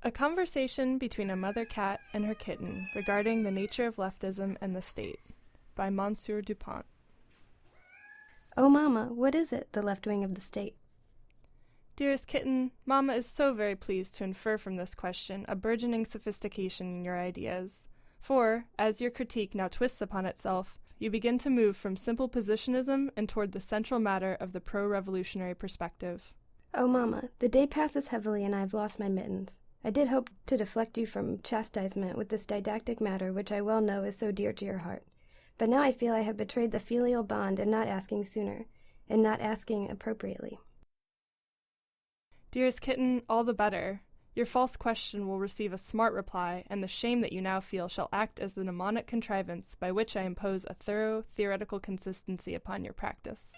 A conversation between a mother cat and her kitten regarding the nature of leftism and the state, by Monsieur Duponte. Oh, Mama, what is it, the left wing of the state? Dearest kitten, Mama is so very pleased to infer from this question a burgeoning sophistication in your ideas. For, as your critique now twists upon itself, you begin to move from simple positionism and toward the central matter of the pro-revolutionary perspective. Oh, Mama, the day passes heavily and I have lost my mittens. I did hope to deflect you from chastisement with this didactic matter which I well know is so dear to your heart. But now I feel I have betrayed the filial bond in not asking sooner, and not asking appropriately. Dearest kitten, all the better. Your false question will receive a smart reply, and the shame that you now feel shall act as the mnemonic contrivance by which I impose a thorough theoretical consistency upon your practice.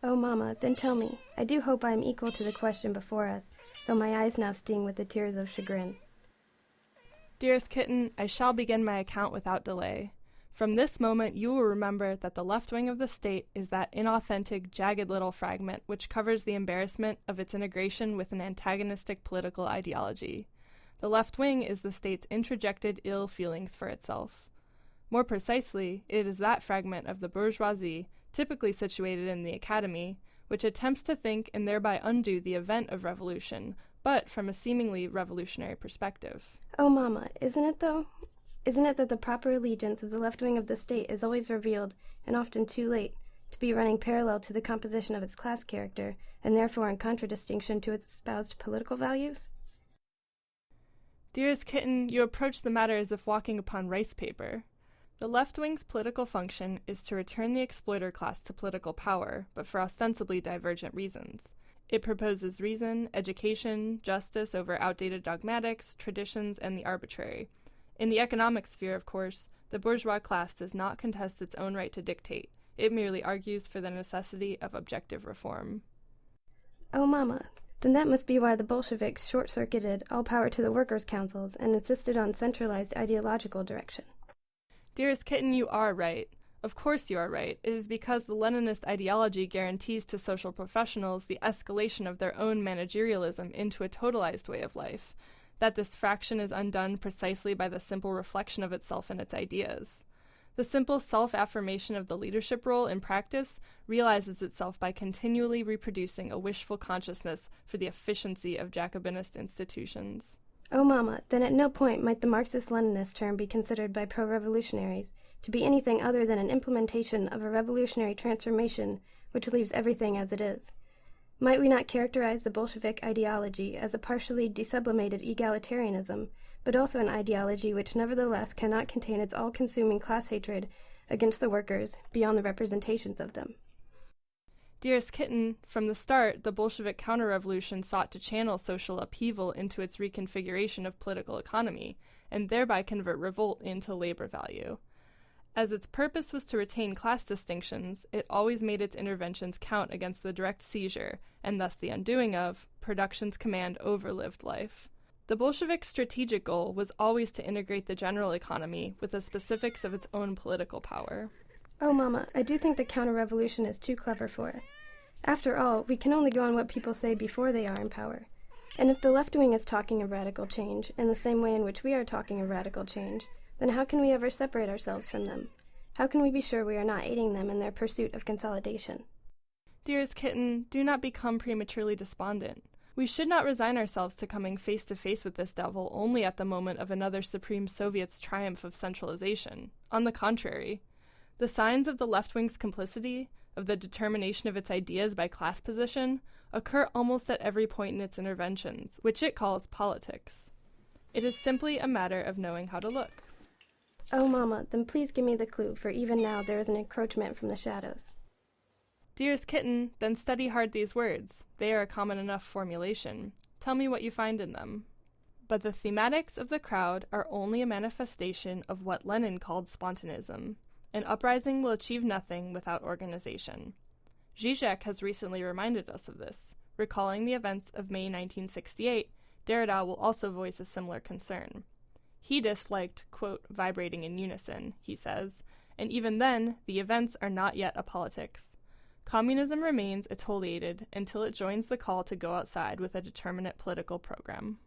Oh, Mama, then tell me. I do hope I am equal to the question before us, though my eyes now sting with the tears of chagrin. Dearest kitten, I shall begin my account without delay. From this moment you will remember that the left wing of the state is that inauthentic, jagged little fragment which covers the embarrassment of its integration with an antagonistic political ideology. The left wing is the state's introjected ill feelings for itself. More precisely, it is that fragment of the bourgeoisie, typically situated in the academy, which attempts to think and thereby undo the event of revolution, but from a seemingly revolutionary perspective. Oh, Mama, isn't it though? Isn't it that the proper allegiance of the left wing of the state is always revealed, and often too late, to be running parallel to the composition of its class character, and therefore in contradistinction to its espoused political values? Dearest kitten, you approach the matter as if walking upon rice paper. The left wing's political function is to return the exploiter class to political power, but for ostensibly divergent reasons. It proposes reason, education, justice over outdated dogmatics, traditions, and the arbitrary. In the economic sphere, of course, the bourgeois class does not contest its own right to dictate. It merely argues for the necessity of objective reform. Oh, Mama, then that must be why the Bolsheviks short-circuited all power to the workers' councils and insisted on centralized ideological direction. Dearest kitten, you are right. Of course you are right. It is because the Leninist ideology guarantees to social professionals the escalation of their own managerialism into a totalized way of life, that this fraction is undone precisely by the simple reflection of itself in its ideas. The simple self-affirmation of the leadership role in practice realizes itself by continually reproducing a wishful consciousness for the efficiency of Jacobinist institutions. Oh, Mama, then at no point might the Marxist-Leninist term be considered by pro-revolutionaries to be anything other than an implementation of a revolutionary transformation which leaves everything as it is. Might we not characterize the Bolshevik ideology as a partially desublimated egalitarianism, but also an ideology which nevertheless cannot contain its all-consuming class hatred against the workers beyond the representations of them? Dearest kitten, from the start, the Bolshevik counter-revolution sought to channel social upheaval into its reconfiguration of political economy, and thereby convert revolt into labor value. As its purpose was to retain class distinctions, it always made its interventions count against the direct seizure, and thus the undoing of, production's command over lived life. The Bolshevik strategic goal was always to integrate the general economy with the specifics of its own political power. Oh, Mama, I do think the counter-revolution is too clever for us. After all, we can only go on what people say before they are in power. And if the left wing is talking of radical change, in the same way in which we are talking of radical change, then how can we ever separate ourselves from them? How can we be sure we are not aiding them in their pursuit of consolidation? Dearest kitten, do not become prematurely despondent. We should not resign ourselves to coming face to face with this devil only at the moment of another Supreme Soviet's triumph of centralization. On the contrary, the signs of the left wing's complicity, of the determination of its ideas by class position, occur almost at every point in its interventions, which it calls politics. It is simply a matter of knowing how to look. Oh, Mama, then please give me the clue, for even now there is an encroachment from the shadows. Dearest kitten, then study hard these words. They are a common enough formulation. Tell me what you find in them. But the thematics of the crowd are only a manifestation of what Lenin called spontanism. An uprising will achieve nothing without organization. Zizek has recently reminded us of this. Recalling the events of May 1968, Derrida will also voice a similar concern. He disliked, quote, vibrating in unison, he says, and even then, the events are not yet a politics. Communism remains attenuated until it joins the call to go outside with a determinate political program.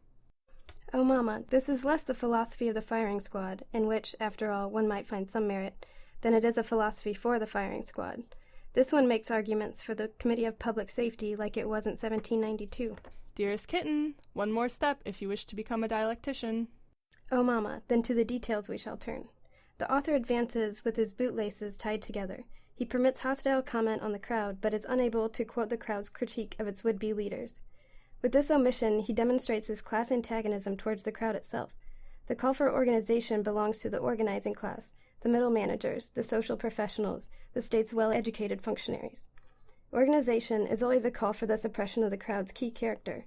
Oh, Mama, this is less the philosophy of the firing squad, in which, after all, one might find some merit, than it is a philosophy for the firing squad. This one makes arguments for the Committee of Public Safety like it was in 1792. Dearest kitten, one more step if you wish to become a dialectician. Oh, Mama, then to the details we shall turn. The author advances with his bootlaces tied together. He permits hostile comment on the crowd, but is unable to quote the crowd's critique of its would-be leaders. With this omission, he demonstrates his class antagonism towards the crowd itself. The call for organization belongs to the organizing class, the middle managers, the social professionals, the state's well-educated functionaries. Organization is always a call for the suppression of the crowd's key character.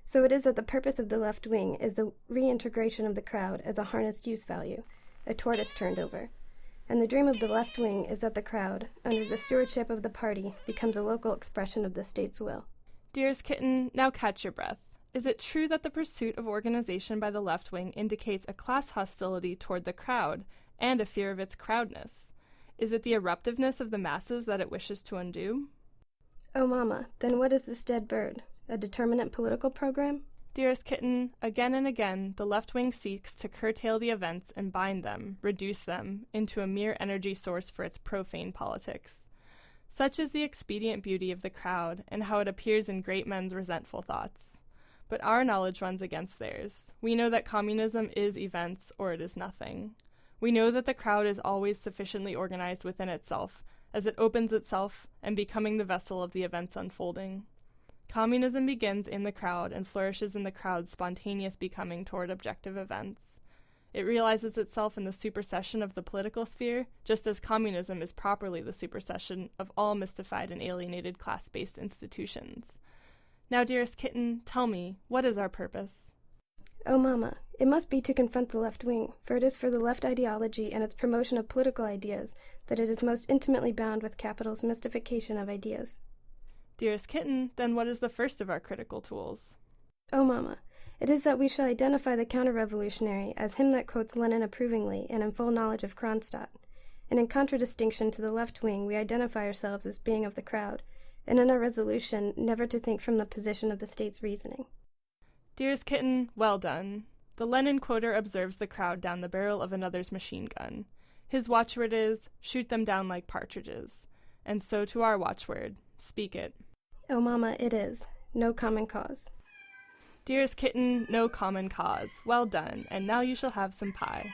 So it is that the purpose of the left wing is the reintegration of the crowd as a harnessed use value, a tortoise turned over. And the dream of the left wing is that the crowd, under the stewardship of the party, becomes a local expression of the state's will. Dearest kitten, now catch your breath. Is it true that the pursuit of organization by the left wing indicates a class hostility toward the crowd and a fear of its crowdness? Is it the eruptiveness of the masses that it wishes to undo? Oh, Mama, then what is this dead bird? A determinate political program? Dearest kitten, again and again, the left wing seeks to curtail the events and bind them, reduce them, into a mere energy source for its profane politics. Such is the expedient beauty of the crowd, and how it appears in great men's resentful thoughts. But our knowledge runs against theirs. We know that communism is events, or it is nothing. We know that the crowd is always sufficiently organized within itself, as it opens itself and becoming the vessel of the events unfolding. Communism begins in the crowd and flourishes in the crowd's spontaneous becoming toward objective events. It realizes itself in the supersession of the political sphere, just as communism is properly the supersession of all mystified and alienated class-based institutions. Now, dearest kitten, tell me, what is our purpose? Oh, Mama, it must be to confront the left wing, for it is for the left ideology and its promotion of political ideas that it is most intimately bound with capital's mystification of ideas. Dearest kitten, then what is the first of our critical tools? Oh, Mama, it is that we shall identify the counter-revolutionary as him that quotes Lenin approvingly and in full knowledge of Kronstadt. And in contradistinction to the left wing, we identify ourselves as being of the crowd, and in our resolution never to think from the position of the state's reasoning. Dearest kitten, well done. The Lenin quoter observes the crowd down the barrel of another's machine gun. His watchword is, shoot them down like partridges. And so to our watchword, speak it. Oh, Mama, it is. No common cause. Dearest kitten, no common cause. Well done, and now you shall have some pie.